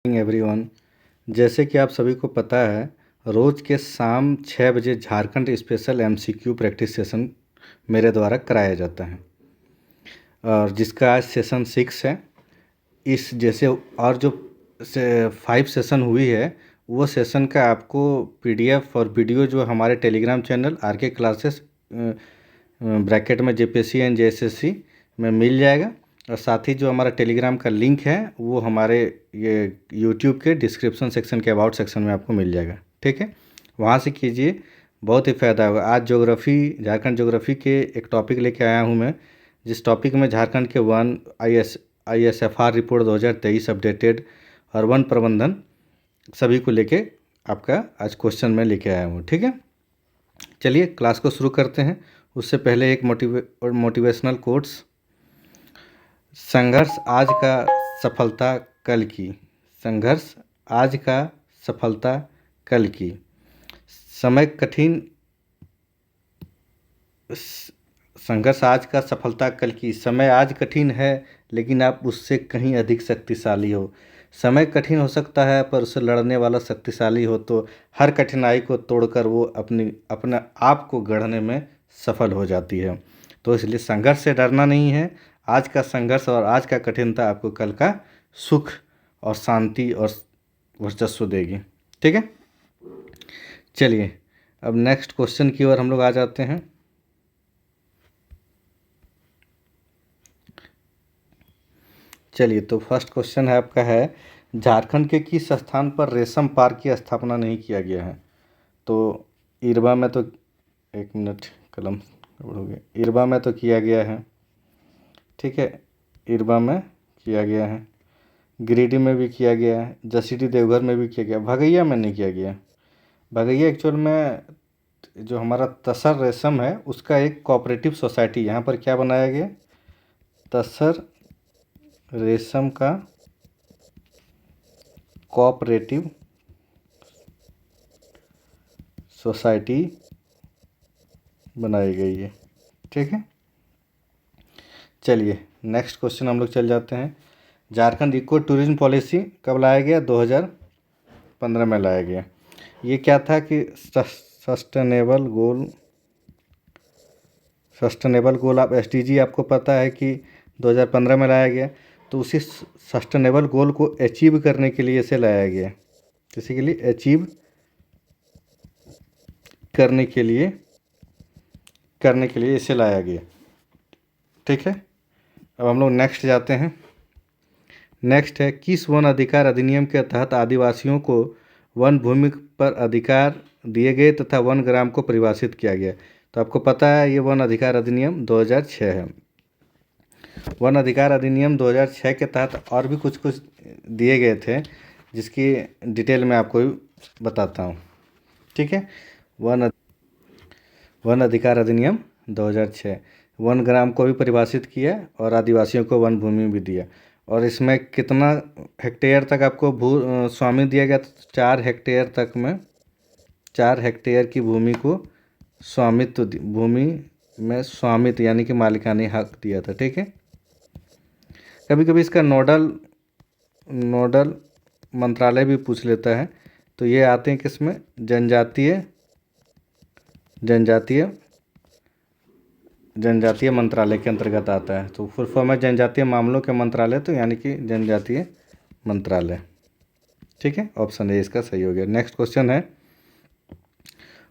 Everyone, जैसे कि आप सभी को पता है, रोज़ के शाम 6 बजे Jharkhand special MCQ practice session मेरे द्वारा कराया जाता है और जिसका आज सेशन 6 है। इस जैसे और जो 5 सेशन हुई है, वो सेशन का आपको पीडीएफ और वीडियो जो हमारे telegram channel RK classes bracket में जेपीएससी एंड जेएसएससी में मिल जाएगा। और साथ ही जो हमारा टेलीग्राम का लिंक है वो हमारे ये यूट्यूब के डिस्क्रिप्शन सेक्शन के अबाउट सेक्शन में आपको मिल जाएगा। ठीक है, वहाँ से कीजिए, बहुत ही फ़ायदा होगा। आज ज्योग्राफी, झारखंड ज्योग्राफी के एक टॉपिक लेके आया हूँ मैं, जिस टॉपिक में झारखंड के वन ISFR रिपोर्ट 2023 अपडेटेड और वन प्रबंधन सभी को लेके आपका आज क्वेश्चन मैं लेके आया हूँ। ठीक है, चलिए क्लास को शुरू करते हैं। उससे पहले एक मोटिवेशनल कोट्स। संघर्ष आज का सफलता कल की। संघर्ष आज का सफलता कल की। समय कठिन संघर्ष आज का सफलता कल की। समय आज कठिन है, लेकिन आप उससे कहीं अधिक शक्तिशाली हो। समय कठिन हो सकता है, पर उससे लड़ने वाला शक्तिशाली हो तो हर कठिनाई को तोड़कर वो अपने आप को गढ़ने में सफल हो जाती है। तो इसलिए संघर्ष से डरना नहीं है। आज का संघर्ष और आज का कठिनता आपको कल का सुख और शांति और वर्चस्व देगी। ठीक है, चलिए अब नेक्स्ट क्वेश्चन की ओर हम लोग आ जाते हैं। चलिए, तो फर्स्ट क्वेश्चन है आपका है, झारखंड के किस स्थान पर रेशम पार्क की स्थापना नहीं किया गया है? तो इरबा में तो, एक मिनट, कलम हो गया। इरबा में तो किया गया है। ठीक है, इरबा में किया गया है, गिरिडीह में भी किया गया है, जसीडीह देवघर में भी किया गया, भगैया में नहीं किया गया। भगैया एक्चुअल में जो हमारा तसर रेशम है उसका एक कोऑपरेटिव सोसाइटी यहाँ पर क्या बनाया गया, तसर रेशम का कोऑपरेटिव सोसाइटी बनाई गई है। ठीक है, चलिए नेक्स्ट क्वेश्चन हम लोग चल जाते हैं। झारखंड इको टूरिज्म पॉलिसी कब लाया गया? 2015 में लाया गया। ये क्या था कि सस्टेनेबल गोल आप SDG आपको पता है कि 2015 में लाया गया। तो उसी सस्टेनेबल गोल को अचीव करने के लिए इसे लाया गया। किसी के लिए अचीव करने के लिए इसे लाया गया। ठीक है, अब हम लोग नेक्स्ट जाते हैं। नेक्स्ट है, किस वन अधिकार अधिनियम के तहत आदिवासियों को वन भूमि पर अधिकार दिए गए तथा वन ग्राम को परिभाषित किया गया? तो आपको पता है ये वन अधिकार अधिनियम 2006 है। वन अधिकार अधिनियम 2006 के तहत और भी कुछ दिए गए थे, जिसकी डिटेल में आपको बताता हूँ। ठीक है, वन अधिकार अधिनियम 2006 वन ग्राम को भी परिभाषित किया और आदिवासियों को वन भूमि भी दिया। और इसमें कितना हेक्टेयर तक आपको स्वामी दिया गया? 4 हेक्टेयर तक में, 4 हेक्टेयर की भूमि को स्वामित्व, भूमि में स्वामित्व यानी कि मालिकानी हक दिया था। ठीक है, कभी कभी इसका नोडल मंत्रालय भी पूछ लेता है। तो ये आते हैं किसमें? जनजातीय मंत्रालय के अंतर्गत आता है। तो फुल फॉर्म है जनजातीय मामलों के मंत्रालय, तो यानी कि जनजातीय मंत्रालय। ठीक है, ऑप्शन ए इसका सही हो गया। नेक्स्ट क्वेश्चन है,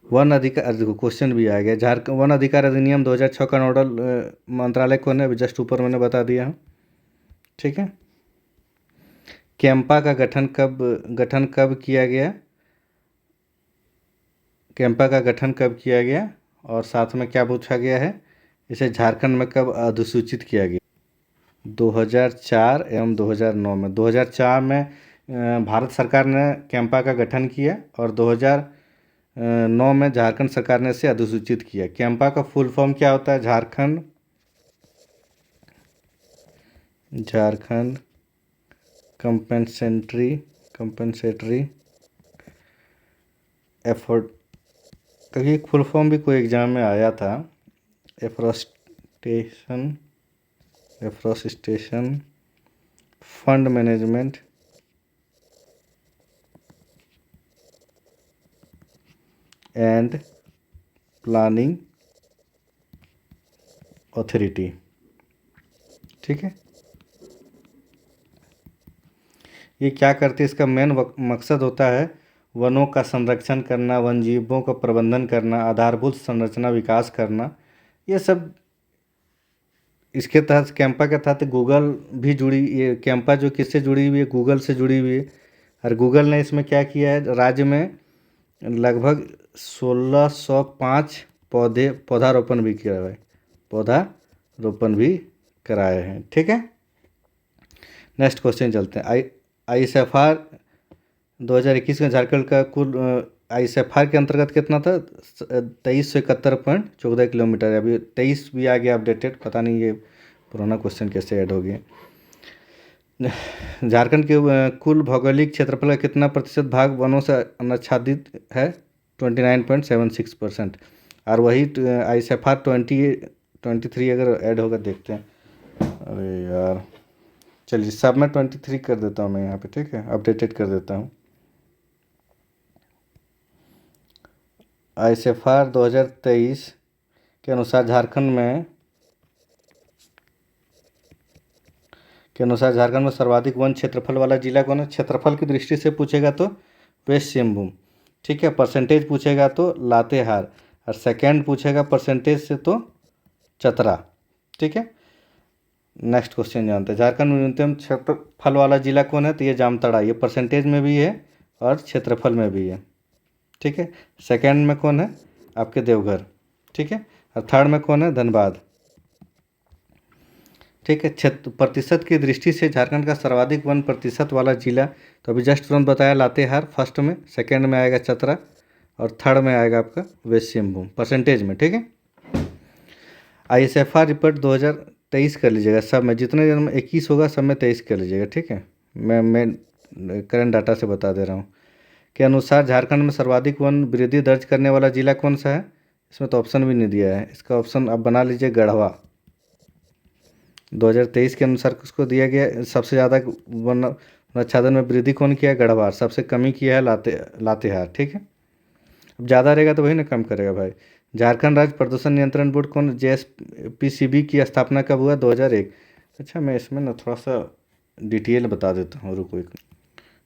वन अधिकार, क्वेश्चन भी आ गया, झारखंड वन अधिकार अधिनियम 2006 का नोडल मंत्रालय कौन है? अभी जस्ट ऊपर मैंने बता दिया है। ठीक है, कैंपा का गठन कब किया गया? कैंपा का गठन कब किया गया? और साथ में क्या पूछा गया है, इसे झारखंड में कब अधिसूचित किया गया? 2004 एवं 2009 में। 2004 में भारत सरकार ने कैंपा का गठन किया और 2009 में झारखंड सरकार ने इसे अधिसूचित किया। कैंपा का फुल फॉर्म क्या होता है? झारखंड कंपेंसेटरी एफर्ट, कभी फुल फॉर्म भी कोई एग्जाम में आया था। Afforestation fund management and planning authority. ठीक है, ये क्या करती है, इसका मेन मकसद होता है वनों का संरक्षण करना, वन जीवों का प्रबंधन करना, आधारभूत संरचना विकास करना, ये सब। इसके तहत कैंपा के तहत गूगल भी जुड़ी, ये कैंपा जो किससे जुड़ी हुई है, गूगल से जुड़ी हुई है। और गूगल ने इसमें क्या किया है, राज्य में लगभग 1605 पौधारोपण भी किया है, पौधारोपण भी कराए हैं। ठीक है, नेक्स्ट क्वेश्चन चलते हैं। आईएसएफआर 2021 में झारखंड का कुल आईएसएफआर के अंतर्गत कितना था, 2371.14 किलोमीटर। अभी 23 भी आ गया अपडेटेड, पता नहीं ये पुराना क्वेश्चन कैसे ऐड हो गया। झारखंड के कुल भौगोलिक क्षेत्रफल का कितना प्रतिशत भाग वनों से आच्छादित है, 29.76%। और वही आईएसएफआर 23 अगर ऐड होगा, देखते हैं। अरे यार, चलिए सब में 23 कर देता हूँ मैं यहाँ पे। ठीक है, अपडेटेड कर देता हूँ। आईएसएफआर 2023 के अनुसार झारखंड में सर्वाधिक वन क्षेत्रफल वाला जिला कौन है। क्षेत्रफल की दृष्टि से पूछेगा तो वेस्ट सिंहभूम। ठीक है, परसेंटेज पूछेगा तो लातेहार, और सेकंड पूछेगा परसेंटेज से तो चतरा। ठीक है, नेक्स्ट क्वेश्चन जानते हैं। झारखंड में न्यूनतम क्षेत्रफल वाला जिला कौन है, तो ये जामताड़ा, ये परसेंटेज में भी है और क्षेत्रफल में भी है। ठीक है, सेकंड में कौन है, आपके देवघर। ठीक है, और थर्ड में कौन है, धनबाद। ठीक है, क्षेत्र प्रतिशत की दृष्टि से झारखंड का सर्वाधिक वन प्रतिशत वाला जिला, तो अभी जस्ट तुरंत बताया लातेहार फर्स्ट में, सेकंड में आएगा चतरा, और थर्ड में आएगा आपका वेस्ट सिंहभूम परसेंटेज में। ठीक है, आईएसएफआर रिपोर्ट 2023 कर लीजिएगा, सब में जितने दिन में 21 होगा सब में 23 कर लीजिएगा। ठीक है, मैं करंट डाटा से बता दे रहा हूँ। के अनुसार झारखंड में सर्वाधिक वन वृद्धि दर्ज करने वाला जिला कौन सा है, इसमें तो ऑप्शन भी नहीं दिया है, इसका ऑप्शन आप बना लीजिए गढ़वा। 2023 के अनुसार किसको दिया गया, सबसे ज़्यादा वन आच्छादन में वृद्धि कौन किया है, गढ़वा। सबसे कमी किया है लातेहार। ठीक है, अब ज़्यादा रहेगा तो वही ना कम करेगा भाई। झारखंड राज्य प्रदूषण नियंत्रण बोर्ड कौन, JSPCB की स्थापना कब हुआ, 2001। अच्छा, मैं इसमें ना थोड़ा सा डिटेल बता देता हूँ, रुको एक,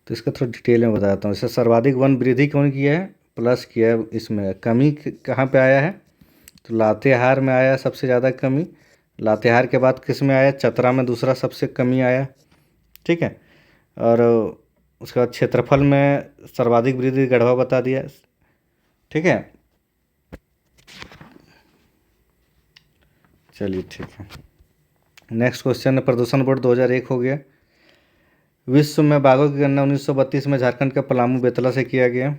तो इसका थोड़ा डिटेल में बताता हूँ। इससे सर्वाधिक वन वृद्धि कौन किया है, प्लस किया है। इसमें कमी कहाँ पे आया है, तो लातेहार में आया सबसे ज़्यादा कमी। लातेहार के बाद किस में आया, चतरा में दूसरा सबसे कमी आया। ठीक है, और उसके बाद क्षेत्रफल में सर्वाधिक वृद्धि गढ़वा बता दिया। ठीक है, चलिए ठीक है। नेक्स्ट क्वेश्चन है, प्रदूषण बोर्ड 2001 हो गया। विश्व में बाघों की गणना 1932 में झारखंड के पलामू बेतला से किया गया,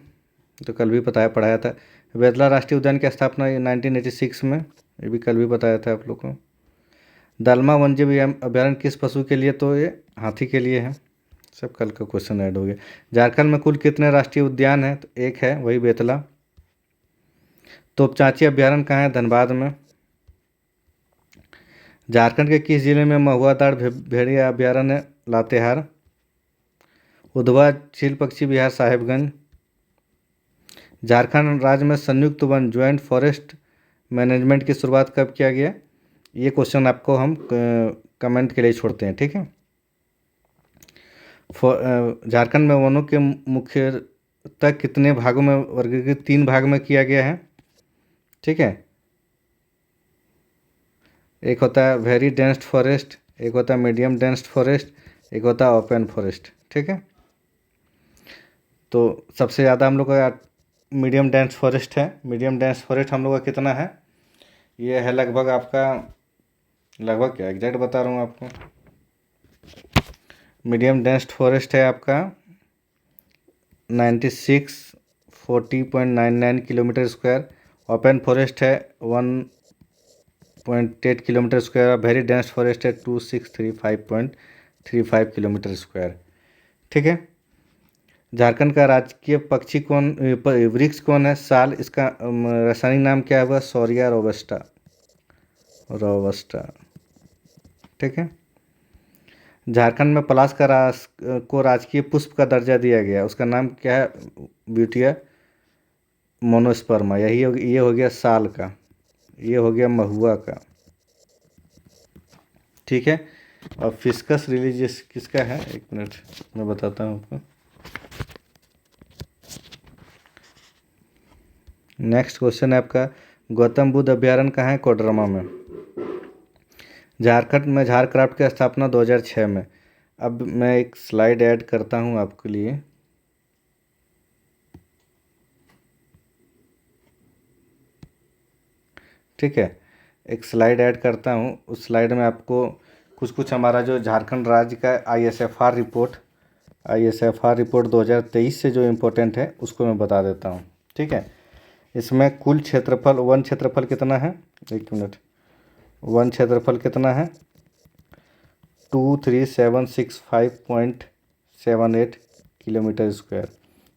तो कल भी पढ़ाया था। बेतला राष्ट्रीय उद्यान की स्थापना 1986 में, ये भी कल भी बताया था आप लोग को। दालमा वन्यजीव अभ्यारण्य किस पशु के लिए, तो ये हाथी के लिए है। सब कल का क्वेश्चन ऐड हो गया। झारखंड में कुल कितने राष्ट्रीय उद्यान हैं, तो एक है, वही बेतला। तोपचांची अभ्यारण्य कहाँ है, धनबाद में। झारखंड के किस जिले में महुआदार भेड़िया अभ्यारण्य है, लातेहार। उधवा चील पक्षी विहार, साहेबगंज। झारखंड राज्य में संयुक्त वन ज्वाइंट फॉरेस्ट मैनेजमेंट की शुरुआत कब किया गया, ये क्वेश्चन आपको हम कमेंट के लिए छोड़ते हैं। ठीक है, झारखंड में वनों के मुख्यतः कितने भागों में वर्गीकृत, 3 भाग में किया गया है। ठीक है, एक होता है वेरी डेंस्ड फॉरेस्ट, एक होता है मीडियम डेंस्ड फॉरेस्ट, एक होता है ओपन फॉरेस्ट। ठीक है, तो सबसे ज़्यादा हम लोग का मीडियम डेंस फॉरेस्ट है। मीडियम डेंस फॉरेस्ट हम लोग का कितना है, ये है लगभग आपका, लगभग क्या एग्जैक्ट बता रहा हूँ आपको, मीडियम डेंस फॉरेस्ट है आपका 9640.99 किलोमीटर स्क्वायर। ओपन फॉरेस्ट है 1.8 kilometre square. Very dense forest है 2635.35 किलोमीटर स्क्वायर। ठीक है, झारखंड का राजकीय पक्षी कौन, वृक्ष कौन है, साल। इसका रासायनिक नाम क्या हुआ, सौरिया रोबस्टा। ठीक है, झारखंड में पलाश को राजकीय पुष्प का दर्जा दिया गया, उसका नाम क्या है, ब्यूटिया मोनोस्पर्मा, ये हो गया साल का, ये हो गया महुआ का। ठीक है। और फिस्कस रिलीजियस किसका है, एक मिनट मैं बताता हूँ आपको। नेक्स्ट क्वेश्चन है आपका, गौतम बुद्ध अभ्यारण्य कहाँ है, कोडरमा में। झारखंड में झारक्राफ्ट की स्थापना 2006 में। अब मैं एक स्लाइड ऐड करता हूँ आपके लिए। ठीक है, एक स्लाइड ऐड करता हूँ। उस स्लाइड में आपको कुछ कुछ हमारा जो झारखंड राज्य का ISFR रिपोर्ट 2023 से जो इम्पोर्टेंट है उसको मैं बता देता हूँ। ठीक है, इसमें कुल क्षेत्रफल, वन क्षेत्रफल कितना है, एक मिनट, वन क्षेत्रफल कितना है 23,765.78 किलोमीटर स्क्वायर।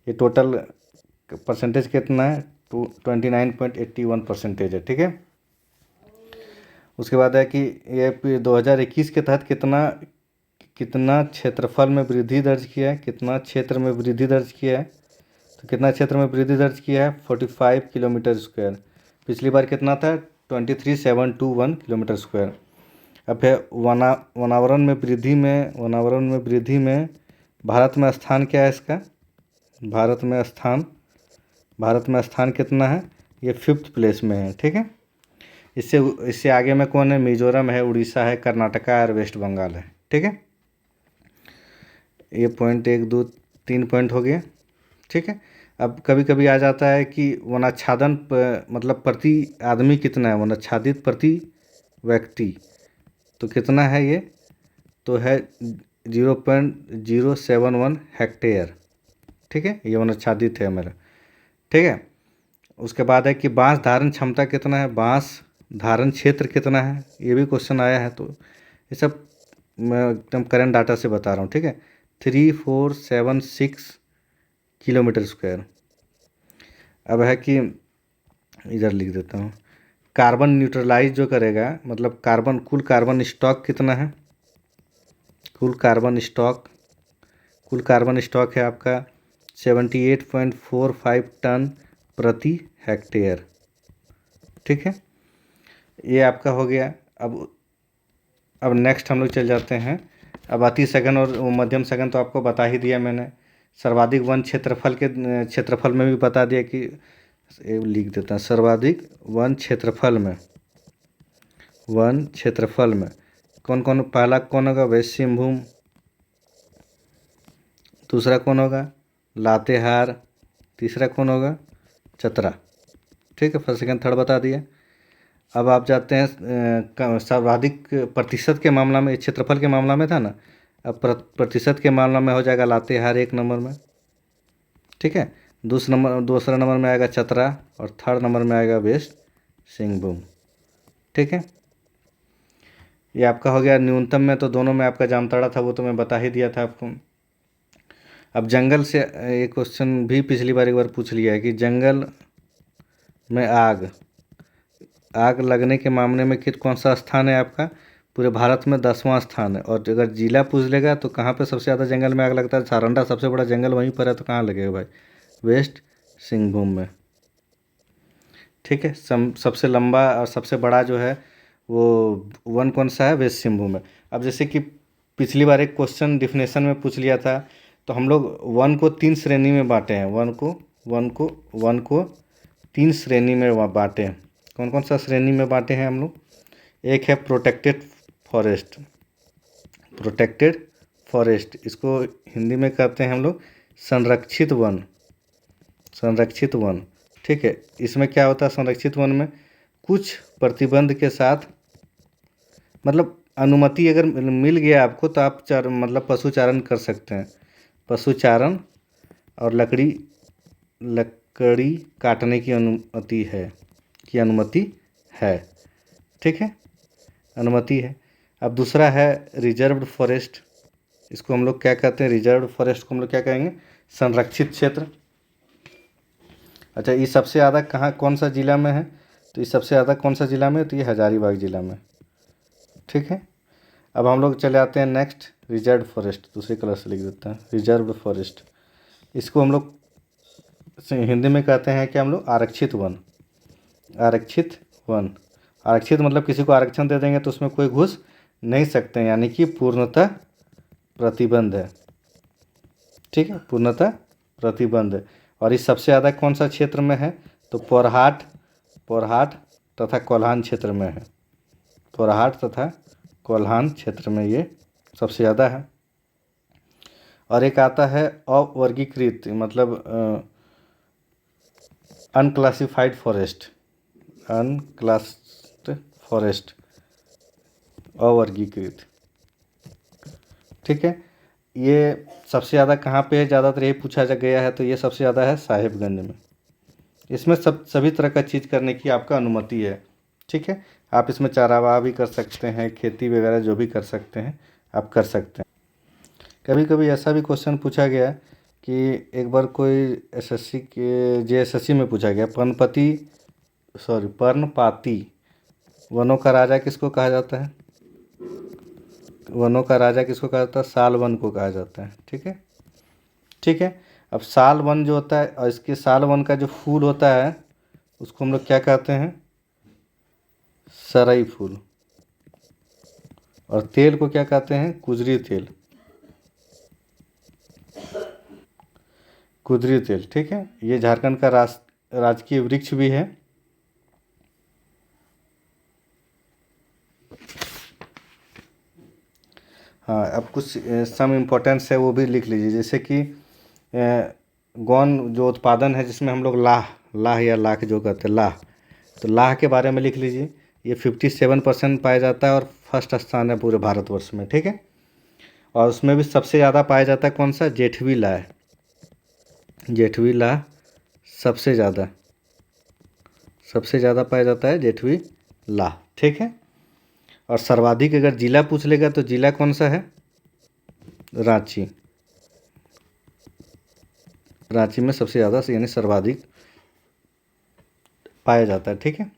ये टोटल परसेंटेज कितना है 29.81% है। ठीक है, उसके बाद है कि ये 2021 के तहत कितना क्षेत्रफल में वृद्धि दर्ज किया है, कितना क्षेत्र में वृद्धि दर्ज किया है, तो कितना क्षेत्र में वृद्धि दर्ज किया है 45 किलोमीटर स्क्वायर। पिछली बार कितना था 23,721 किलोमीटर स्क्वायर। अब है वनावरण में वृद्धि में भारत में स्थान क्या है इसका, भारत में स्थान कितना है, ये 5th प्लेस में है। ठीक है, इससे आगे में कौन है, मिजोरम है, उड़ीसा है, कर्नाटका है और वेस्ट बंगाल है। ठीक है, ये पॉइंट 1 2 3 पॉइंट हो गया। ठीक है, अब कभी कभी आ जाता है कि वनाच्छादन मतलब प्रति आदमी कितना है, वनाच्छादित प्रति व्यक्ति तो कितना है, ये तो है 0.071 हेक्टेयर। ठीक है, ये वनाच्छादित है मेरा। ठीक है, उसके बाद है कि बांस धारण क्षमता कितना है, बांस धारण क्षेत्र कितना है, ये भी क्वेश्चन आया है। तो ये सब मैं एकदम करंट डाटा से बता रहा हूँ। ठीक है, 3476 किलोमीटर स्क्वायर। अब है कि इधर लिख देता हूँ, कार्बन न्यूट्रलाइज जो करेगा, मतलब कुल कार्बन स्टॉक कितना है, कुल कार्बन स्टॉक है आपका 78.45 टन प्रति हेक्टेयर। ठीक है, ये आपका हो गया। अब नेक्स्ट हम लोग चल जाते हैं। अब अति सघन और मध्यम सघन तो आपको बता ही दिया मैंने। सर्वाधिक वन क्षेत्रफल में भी बता दिया कि लिख देता है, सर्वाधिक वन क्षेत्रफल में कौन कौन, पहला कौन होगा, वेस्ट सिंहभूम, दूसरा कौन होगा लातेहार, तीसरा कौन होगा चतरा। ठीक है, फर्स्ट सेकंड थर्ड बता दिया। अब आप जाते हैं सर्वाधिक प्रतिशत के मामला में, क्षेत्रफल के मामला में था ना, अब प्रतिशत के मामला में हो जाएगा लातेहार 1 नंबर में। ठीक है, दूसरा नंबर में आएगा चतरा और थर्ड नंबर में आएगा वेस्ट सिंहभूम। ठीक है, ये आपका हो गया। न्यूनतम में तो दोनों में आपका जामताड़ा था, वो तो मैं बता ही दिया था आपको। अब जंगल से एक क्वेश्चन भी पिछली बार एक बार पूछ लिया है कि जंगल में आग लगने के मामले में कौन सा स्थान है आपका, पूरे भारत में 10वां स्थान है। और अगर जिला पूछ लेगा तो कहाँ पे सबसे ज़्यादा जंगल में आग लगता है, सारंडा सबसे बड़ा जंगल वहीं पर है, तो कहाँ लगेगा भाई, वेस्ट सिंहभूम में। ठीक है, सबसे लंबा और सबसे बड़ा जो है वो वन कौन सा है, वेस्ट सिंहभूम में। अब जैसे कि पिछली बार एक क्वेश्चन डिफिनेशन में पूछ लिया था, तो हम लोग वन को 3 श्रेणी में बांटे हैं, वन को 3 श्रेणी में बांटे हैं। कौन कौन सा श्रेणी में बांटे हैं हम लोग, एक है प्रोटेक्टेड फॉरेस्ट, इसको हिंदी में कहते हैं हम लोग संरक्षित वन। ठीक है, इसमें क्या होता है, संरक्षित वन में कुछ प्रतिबंध के साथ, मतलब अनुमति अगर मिल गया आपको तो आप पशुचारण कर सकते हैं, पशुचारण और लकड़ी काटने की अनुमति है। ठीक है, अनुमति है। अब दूसरा है रिजर्व्ड फॉरेस्ट, इसको हम लोग क्या कहते हैं, रिजर्व्ड फॉरेस्ट को हम लोग क्या कहेंगे, संरक्षित क्षेत्र। अच्छा, ये सबसे ज़्यादा कौन सा जिला में है, तो ये सबसे ज़्यादा कौन सा जिला में है, तो ये हजारीबाग जिला में। ठीक है, अब हम लोग चले आते हैं नेक्स्ट, रिजर्व्ड फॉरेस्ट, दूसरे कलर से लिख देते हैं रिजर्व्ड फॉरेस्ट। इसको हम लोग हिंदी में कहते हैं कि हम लोग आरक्षित वन। आरक्षित वन, आरक्षित मतलब किसी को आरक्षण दे देंगे तो उसमें कोई घुस नहीं सकते, यानी कि पूर्णतः प्रतिबंध है। ठीक है, पूर्णतः प्रतिबंध है। और इस सबसे ज़्यादा कौन सा क्षेत्र में है, तो पोरहाट तथा कोल्हान क्षेत्र में है। पोरहाट तथा कोल्हान क्षेत्र में ये सबसे ज़्यादा है। और एक आता है अवर्गीकृत, मतलब अनक्लासिफाइड फॉरेस्ट, अनक्लास्ड फॉरेस्ट, अवर्गीकृत। ठीक है, ये सबसे ज़्यादा कहाँ पे है, ज़्यादातर यही पूछा गया है, तो ये सबसे ज़्यादा है साहिबगंज में। इसमें सभी तरह का चीज़ करने की आपका अनुमति है। ठीक है, आप इसमें चारागाह भी कर सकते हैं, खेती वगैरह जो भी कर सकते हैं आप कर सकते हैं। कभी कभी ऐसा भी क्वेश्चन पूछा गया कि एक बार कोई एसएससी के जेएसएससी में पूछा गया, पर्णपाती वनों का राजा किसको कहा जाता है? वनों का राजा किसको कहा जाता है? साल वन को कहा जाता है। ठीक है, ठीक है। अब साल वन जो होता है, और इसके साल वन का जो फूल होता है उसको हम लोग क्या कहते हैं? सरई फूल। और तेल को क्या कहते हैं? कुजरी तेल, कुजरी तेल। ठीक है, ये झारखंड का राजकीय वृक्ष भी है। हाँ, अब कुछ सम इम्पोर्टेंस है वो भी लिख लीजिए, जैसे कि गौन जो उत्पादन है जिसमें हम लोग लाह या लाख जो कहते हैं लाह, तो लाह के बारे में लिख लीजिए। ये 57% पाया जाता है और फर्स्ट स्थान है पूरे भारतवर्ष में। ठीक है, और उसमें भी सबसे ज़्यादा पाया जाता है कौन सा? जेठवी लाह। जेठवी लाह सबसे ज़्यादा पाया जाता है जेठवी लाह। ठीक है, और सर्वाधिक अगर जिला पूछ लेगा तो जिला कौन सा है? रांची। रांची में सबसे ज़्यादा यानी सर्वाधिक पाया जाता है। ठीक है,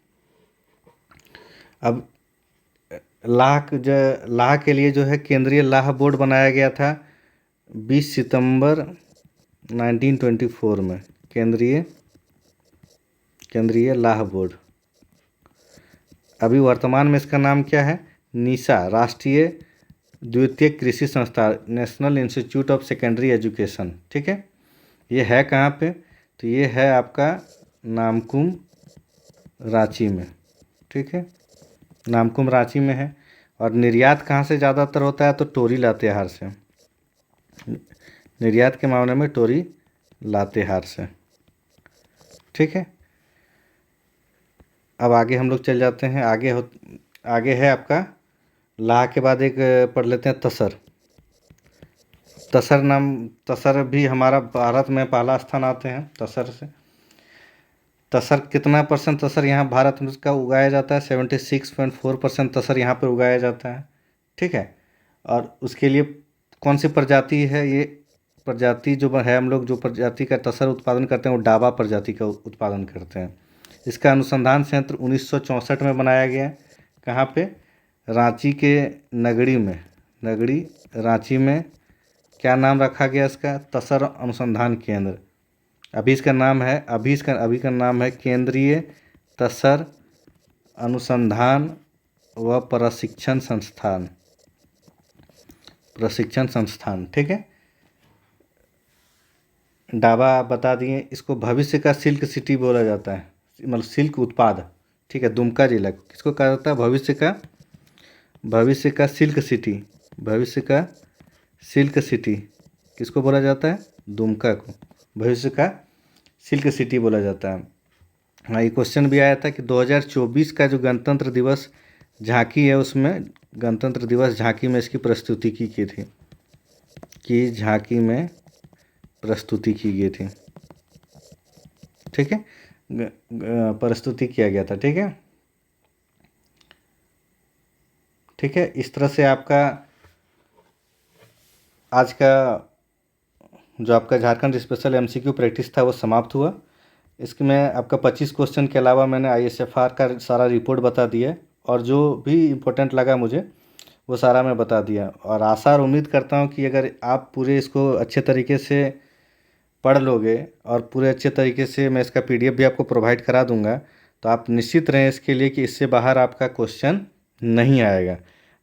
अब लाह के लिए जो है केंद्रीय लाह बोर्ड बनाया गया था 20 सितंबर 1924 में। केंद्रीय लाह बोर्ड। अभी वर्तमान में इसका नाम क्या है? नीसा, राष्ट्रीय द्वितीयक कृषि संस्थान, national institute of secondary education. ठीक है, ये है कहाँ पे? तो ये है आपका नामकुम, रांची में। ठीक है, नामकुम रांची में है। और निर्यात कहाँ से ज़्यादातर होता है? तो टोरी लातेहार से। निर्यात के मामले में टोरी लातेहार से। ठीक है, अब आगे हम लोग चल जाते हैं। आगे है आपका लाह के बाद एक पढ़ लेते हैं तसर। तसर भी हमारा भारत में पहला स्थान आते हैं तसर से। तसर कितना % तसर यहाँ भारत में का उगाया जाता है? 76.4% तसर यहाँ पर उगाया जाता है। ठीक है, और उसके लिए कौन सी प्रजाति है? ये प्रजाति जो है, हम लोग जो प्रजाति का तसर उत्पादन करते हैं वो डाबा प्रजाति का उत्पादन करते हैं। इसका अनुसंधान संयंत्र 1964 में बनाया गया। कहाँ पे? रांची के नगड़ी में। नगड़ी रांची में क्या नाम रखा गया इसका? तसर अनुसंधान केंद्र। अभी का नाम है केंद्रीय तसर अनुसंधान व प्रशिक्षण संस्थान। ठीक है, डाबा बता दिए। इसको भविष्य का सिल्क सिटी बोला जाता है, मतलब सिल्क उत्पाद। ठीक है, दुमका जिला किसको कहा जाता है? भविष्य का सिल्क सिटी किसको बोला जाता है? दुमका को भविष्य का सिल्क सिटी बोला जाता है। हाँ, ये क्वेश्चन भी आया था कि 2024 का जो गणतंत्र दिवस झांकी है, उसमें गणतंत्र दिवस झांकी में इसकी प्रस्तुति की गई थी, ठीक है, प्रस्तुति किया गया था। ठीक है, ठीक है, इस तरह से आपका आज का जो आपका झारखंड स्पेशल एमसीक्यू प्रैक्टिस था वो समाप्त हुआ। इसमें आपका 25 क्वेश्चन के अलावा मैंने आईएसएफआर का सारा रिपोर्ट बता दिया, और जो भी इम्पोर्टेंट लगा मुझे वो सारा मैं बता दिया। और आशा और उम्मीद करता हूँ कि अगर आप पूरे इसको अच्छे तरीके से पढ़ लोगे और पूरे अच्छे तरीके से मैं इसका PDF भी आपको प्रोवाइड करा दूंगा, तो आप निश्चित रहें इसके लिए कि इससे बाहर आपका क्वेश्चन नहीं आएगा।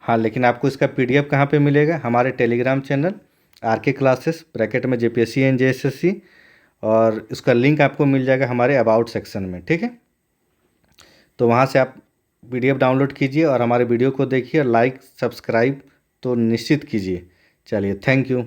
हाँ, लेकिन आपको इसका PDF कहाँ पे मिलेगा? हमारे telegram channel RK classes bracket में JPSC एंड JSSC, और इसका लिंक आपको मिल जाएगा हमारे अबाउट सेक्शन में, ठीक है। तो वहाँ से आप PDF डाउनलोड कीजिए और हमारे वीडियो को देखिए, लाइक सब्सक्राइब तो निश्चित कीजिए। चलिए, थैंक यू।